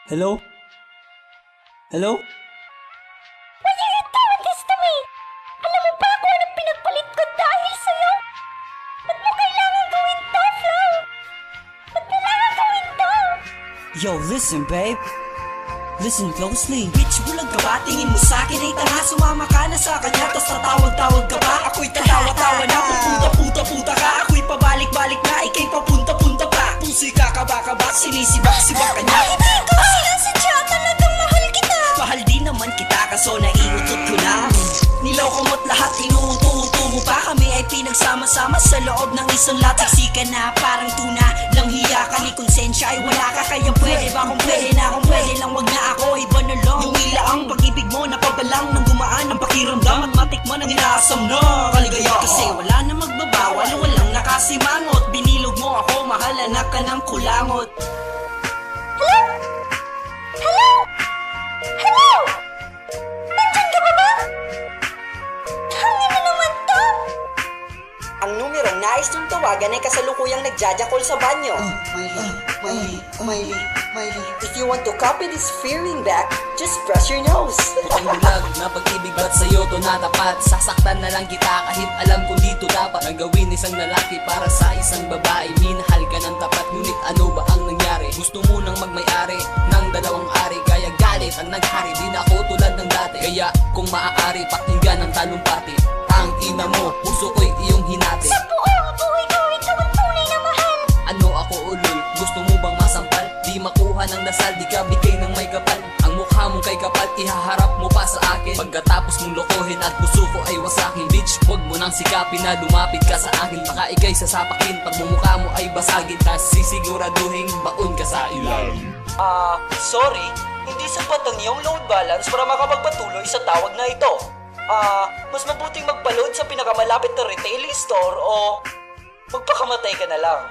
Hello? Hello? Why are you doing this to me? Alam mo ba kung anong pinagpalit ko dahil sa'yo? Ba't mo kailangan gawin to, Flo? Ba't kailangan gawin to? Yo, listen, babe. Listen closely. Bitch, bulag ka ba? Tingin mo sa'kin ay tanga. Sumama ka na sa kanya, tas tatawag-tawag ka pa. Ako'y tatawa-tawa na, pupunta-punta-punta ka. Ako'y pabalik-balik na, ika'y papunta-punta pa. Puso'y kakaba-kaba, sinisibak-sibak ka niya. Hindi ko sinasadya, talagang mahal kita. Mahal din naman kita, kaso naiutot ko na. Nilaw ko mo't lahat, inuuto-uto mo pa. Kami ay pinagsama-sama sa loob ng isang latik. Sika na, parang tuna, lang hiya ka. Ni konsensya ay wala ka, kaya pwede ba kung pwede na? Kung pwede lang wag na ako, iba na lang. Yung ila ang pag-ibig mo, napabalang nang gumaan ang pakiramdam. At matikman ang inaasam na kaligaya. Kasi wala na magbabawal, walang nakasimangot. Binilog mo ako, mahal, anak ka ng kulangot. Hello? Hello? Hello? Nandyan ka ba ba? Hangin na naman to. Ang numerong nais niyong tawagan ay kasalukuyang nagjajakol sa banyo. Miley. If you want to copy this fearing back, just brush your nose. Ang bulag na pag-ibig ba't sa'yo to natapat? Sasaktan na lang kita kahit alam kong dito dapat ang gawin isang lalaki para sa isang babae. Minahal ka ng tapat, ngunit ano ba ang nangyari? Gusto mo nang magmay-ari ng dalawang ari, kaya galit ang naghari. Di na ako tulad ng dati, kaya kung maaari pakinggan ang talumpati. Ang ina mo, puso ko'y iyong hinati. Sa buong buhay ko, ikaw ang tunay na mahal. Ano ako ulol? Gusto mo bang masampal? Di makuha ng dasal, di ka bigay ng may kapal. Ang mukha mong kay kapal, ihaharap mo pa sa akin. Pagkatapos mong lokohin at puso ko ay wasakin. Bitch, huwag mo nang sikapin na lumapit ka sa akin. Baka ika'y sasapakin, pag mumukha mo ay basagin. Tas sisiguraduhin, baon ka sa ilalim. Sorry, hindi sapat ang iyong load balance para makapagpatuloy sa tawag na ito. Mas mabuting magpa-load sa pinakamalapit na retailing store o magpakamatay ka na lang.